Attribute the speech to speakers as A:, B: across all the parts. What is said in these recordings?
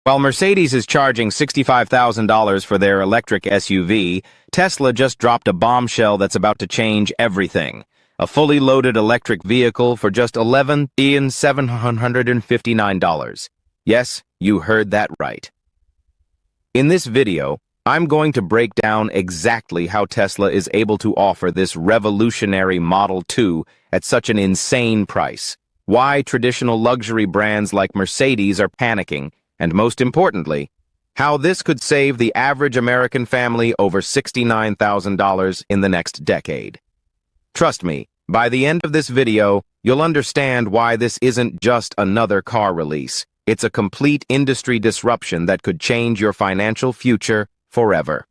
A: While Mercedes is charging $65,000 for their electric SUV, Tesla just dropped a bombshell that's about to change everything. A fully loaded electric vehicle for just $11,759. Yes, you heard that right. In this video, I'm going to break down exactly how Tesla is able to offer this revolutionary Model 2 at such an insane price, why traditional luxury brands like Mercedes are panicking, and most importantly, how this could save the average American family over $69,000 in the next decade. Trust me, by the end of this video, you'll understand why this isn't just another car release. It's a complete industry disruption that could change your financial future forever.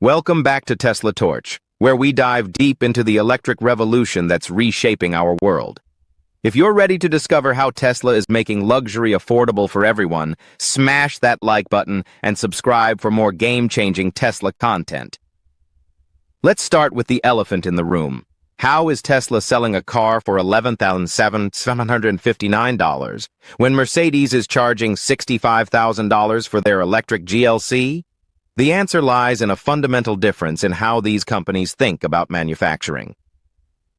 A: Welcome back to Tesla Torch, where we dive deep into the electric revolution that's reshaping our world. If you're ready to discover how Tesla is making luxury affordable for everyone, smash that like button and subscribe for more game-changing Tesla content. Let's start with the elephant in the room. How is Tesla selling a car for $11,759 when Mercedes is charging $65,000 for their electric GLC? The answer lies in a fundamental difference in how these companies think about manufacturing.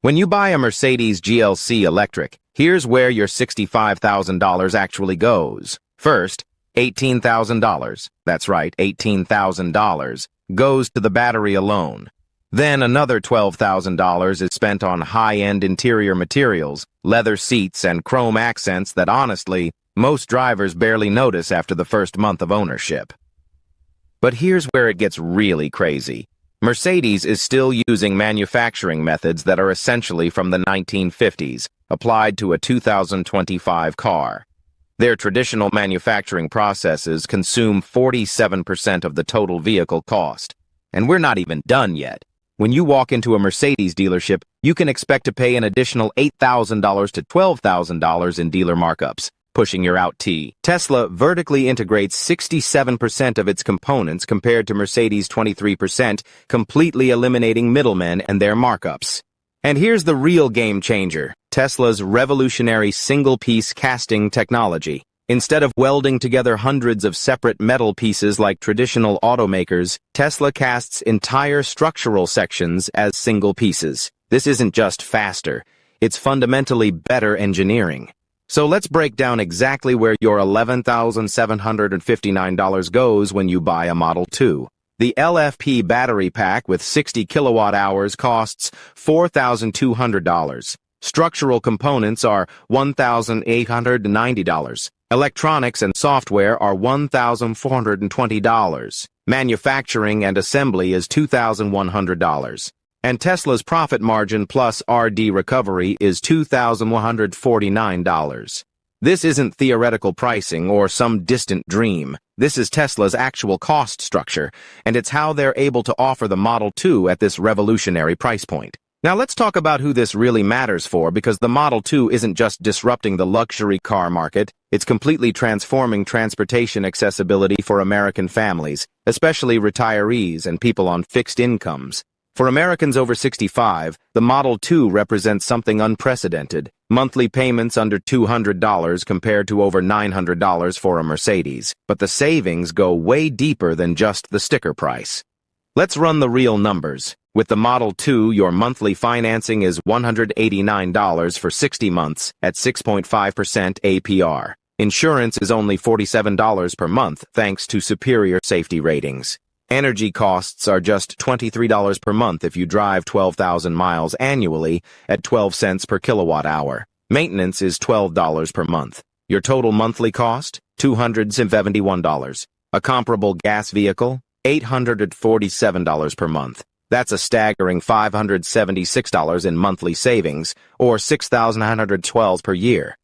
A: When you buy a Mercedes GLC electric, here's where your $65,000 actually goes. First, $18,000, that's right, $18,000, goes to the battery alone. Then another $12,000 is spent on high-end interior materials, leather seats, and chrome accents that honestly, most drivers barely notice after the first month of ownership. But here's where it gets really crazy. Mercedes is still using manufacturing methods that are essentially from the 1950s, applied to a 2025 car. Their traditional manufacturing processes consume 47% of the total vehicle cost. And we're not even done yet. When you walk into a Mercedes dealership, you can expect to pay an additional $8,000 to $12,000 in dealer markups, pushing your out T. Tesla vertically integrates 67% of its components compared to Mercedes' 23%, completely eliminating middlemen and their markups. And here's the real game changer, Tesla's revolutionary single-piece casting technology. Instead of welding together hundreds of separate metal pieces like traditional automakers, Tesla casts entire structural sections as single pieces. This isn't just faster, it's fundamentally better engineering. So let's break down exactly where your $11,759 goes when you buy a Model 2. The LFP battery pack with 60 kilowatt hours costs $4,200. Structural components are $1,890. Electronics and software are $1,420. Manufacturing and assembly is $2,100. And Tesla's profit margin plus RD recovery is $2,149. This isn't theoretical pricing or some distant dream. This is Tesla's actual cost structure, and it's how they're able to offer the Model 2 at this revolutionary price point. Now let's talk about who this really matters for, because the Model 2 isn't just disrupting the luxury car market, it's completely transforming transportation accessibility for American families, especially retirees and people on fixed incomes. For Americans over 65, the Model 2 represents something unprecedented. Monthly payments under $200 compared to over $900 for a Mercedes. But the savings go way deeper than just the sticker price. Let's run the real numbers. With the Model 2, your monthly financing is $189 for 60 months at 6.5% APR. Insurance is only $47 per month thanks to superior safety ratings. Energy costs are just $23 per month if you drive 12,000 miles annually at 12 cents per kilowatt hour. Maintenance is $12 per month. Your total monthly cost? $271. A comparable gas vehicle? $847 per month. That's a staggering $576 in monthly savings, or $6,912 per year.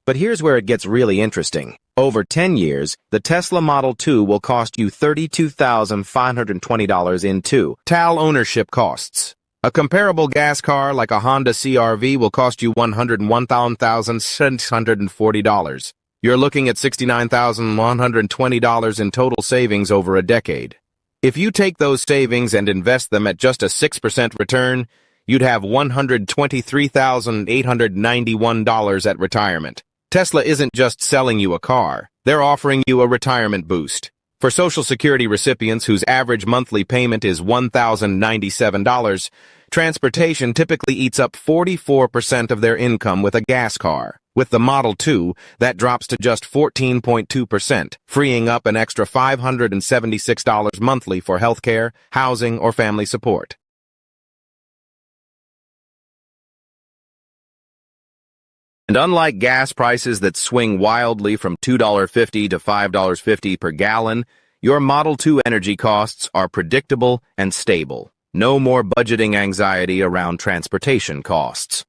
A: But here's where it gets really interesting. Over 10 years, the Tesla Model 2 will cost you $32,520 in total ownership costs. A comparable gas car like a Honda CR-V will cost you $101,640. You're looking at $69,120 in total savings over a decade. If you take those savings and invest them at just a 6% return, you'd have $123,891 at retirement. Tesla isn't just selling you a car, they're offering you a retirement boost. For Social Security recipients whose average monthly payment is $1,097, transportation typically eats up 44% of their income with a gas car. With the Model 2, that drops to just 14.2%, freeing up an extra $576 monthly for healthcare, housing, or family support. And unlike gas prices that swing wildly from $2.50 to $5.50 per gallon, your Model 2 energy costs are predictable and stable. No more budgeting anxiety around transportation costs.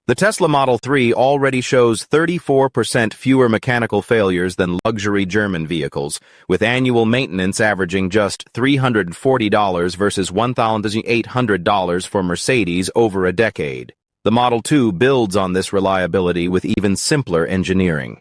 A: The Tesla Model 3 already shows 34% fewer mechanical failures than luxury German vehicles, with annual maintenance averaging just $340 versus $1,800 for Mercedes over a decade. The Model 2 builds on this reliability with even simpler engineering.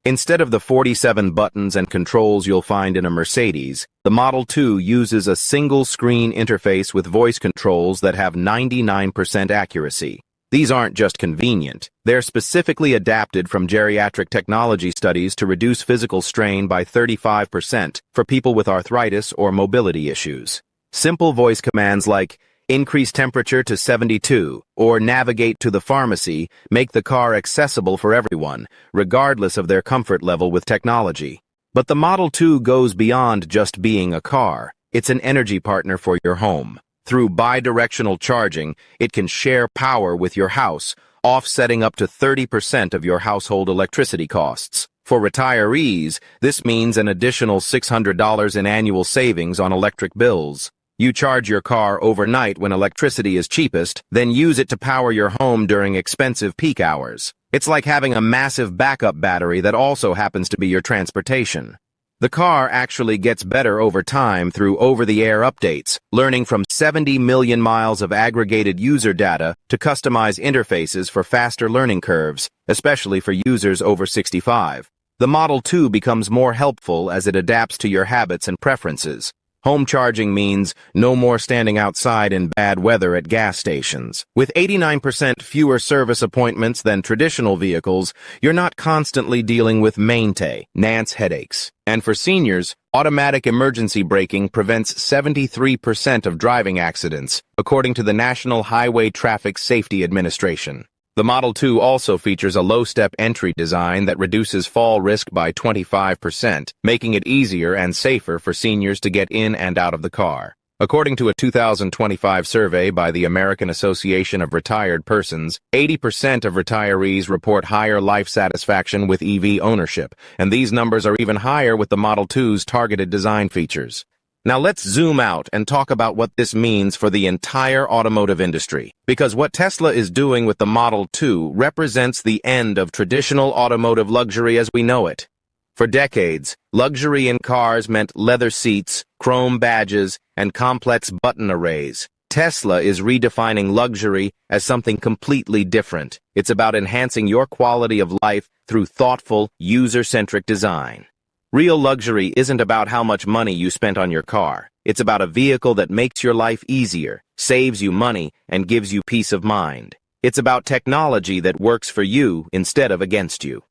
A: Instead of the 47 buttons and controls you'll find in a Mercedes, the Model 2 uses a single-screen interface with voice controls that have 99% accuracy. These aren't just convenient, they're specifically adapted from geriatric technology studies to reduce physical strain by 35% for people with arthritis or mobility issues. Simple voice commands like increase temperature to 72, or navigate to the pharmacy, make the car accessible for everyone, regardless of their comfort level with technology. But the Model 2 goes beyond just being a car. It's an energy partner for your home. Through bidirectional charging, it can share power with your house, offsetting up to 30% of your household electricity costs. For retirees, this means an additional $600 in annual savings on electric bills. You charge your car overnight when electricity is cheapest, then use it to power your home during expensive peak hours. It's like having a massive backup battery that also happens to be your transportation. The car actually gets better over time through over-the-air updates, learning from 70 million miles of aggregated user data to customize interfaces for faster learning curves, especially for users over 65. The Model 2 becomes more helpful as it adapts to your habits and preferences. Home charging means no more standing outside in bad weather at gas stations. With 89% fewer service appointments than traditional vehicles, you're not constantly dealing with maintenance headaches. And for seniors, automatic emergency braking prevents 73% of driving accidents, according to the National Highway Traffic Safety Administration. The Model 2 also features a low-step entry design that reduces fall risk by 25%, making it easier and safer for seniors to get in and out of the car. According to a 2025 survey by the American Association of Retired Persons, 80% of retirees report higher life satisfaction with EV ownership, and these numbers are even higher with the Model 2's targeted design features. Now let's zoom out and talk about what this means for the entire automotive industry, because what Tesla is doing with the Model 2 represents the end of traditional automotive luxury as we know it. For decades, luxury in cars meant leather seats, chrome badges, and complex button arrays. Tesla is redefining luxury as something completely different. It's about enhancing your quality of life through thoughtful, user-centric design. Real luxury isn't about how much money you spent on your car. It's about a vehicle that makes your life easier, saves you money, and gives you peace of mind. It's about technology that works for you instead of against you.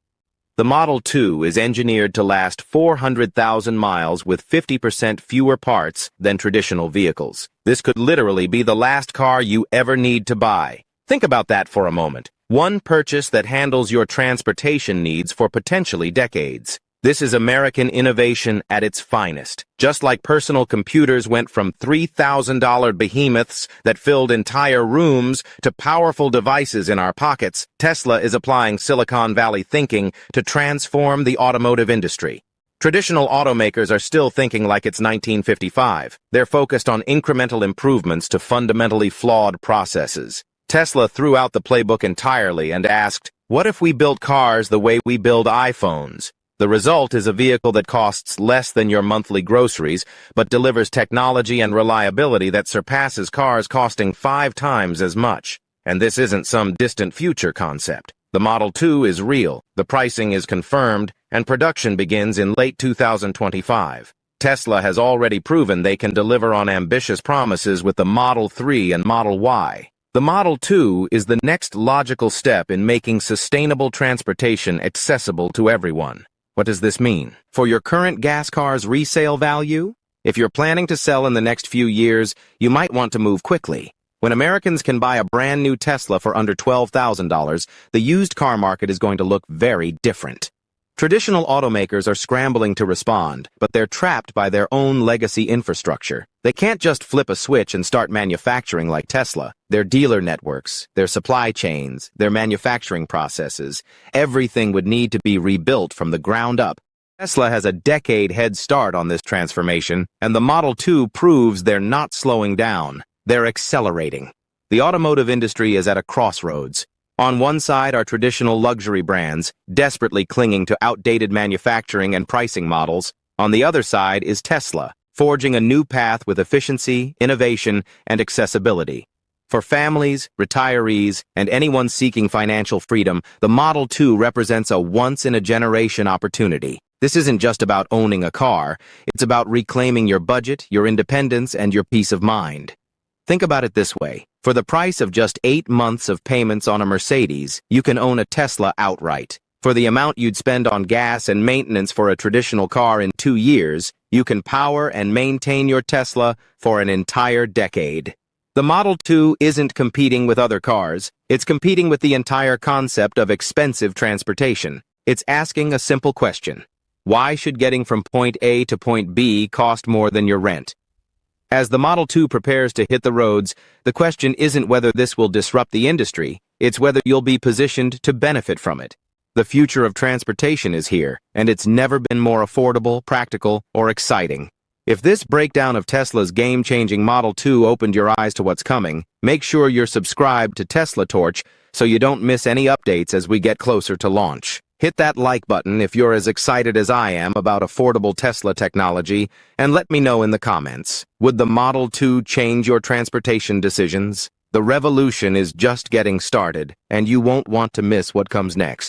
A: The Model 2 is engineered to last 400,000 miles with 50% fewer parts than traditional vehicles. This could literally be the last car you ever need to buy. Think about that for a moment. One purchase that handles your transportation needs for potentially decades. This is American innovation at its finest. Just like personal computers went from $3,000 behemoths that filled entire rooms to powerful devices in our pockets, Tesla is applying Silicon Valley thinking to transform the automotive industry. Traditional automakers are still thinking like it's 1955. They're focused on incremental improvements to fundamentally flawed processes. Tesla threw out the playbook entirely and asked, what if we built cars the way we build iPhones? The result is a vehicle that costs less than your monthly groceries, but delivers technology and reliability that surpasses cars costing 5 times as much. And this isn't some distant future concept. The Model 2 is real, the pricing is confirmed, and production begins in late 2025. Tesla has already proven they can deliver on ambitious promises with the Model 3 and Model Y. The Model 2 is the next logical step in making sustainable transportation accessible to everyone. What does this mean? For your current gas car's resale value? If you're planning to sell in the next few years, you might want to move quickly. When Americans can buy a brand new Tesla for under $12,000, the used car market is going to look very different. Traditional automakers are scrambling to respond, but they're trapped by their own legacy infrastructure. They can't just flip a switch and start manufacturing like Tesla. Their dealer networks, their supply chains, their manufacturing processes, everything would need to be rebuilt from the ground up. Tesla has a decade head start on this transformation, and the Model 2 proves they're not slowing down. They're accelerating. The automotive industry is at a crossroads. On one side are traditional luxury brands, desperately clinging to outdated manufacturing and pricing models. On the other side is Tesla, forging a new path with efficiency, innovation, and accessibility. For families, retirees, and anyone seeking financial freedom, the Model 2 represents a once-in-a-generation opportunity. This isn't just about owning a car, it's about reclaiming your budget, your independence, and your peace of mind. Think about it this way. For the price of just 8 months of payments on a Mercedes, you can own a Tesla outright. For the amount you'd spend on gas and maintenance for a traditional car in 2 years, you can power and maintain your Tesla for an entire decade. The Model 2 isn't competing with other cars. It's competing with the entire concept of expensive transportation. It's asking a simple question. Why should getting from point A to point B cost more than your rent? As the Model 2 prepares to hit the roads, the question isn't whether this will disrupt the industry, it's whether you'll be positioned to benefit from it. The future of transportation is here, and it's never been more affordable, practical, or exciting. If this breakdown of Tesla's game-changing Model 2 opened your eyes to what's coming, make sure you're subscribed to Tesla Torch so you don't miss any updates as we get closer to launch. Hit that like button if you're as excited as I am about affordable Tesla technology, and let me know in the comments. Would the Model 2 change your transportation decisions? The revolution is just getting started, and you won't want to miss what comes next.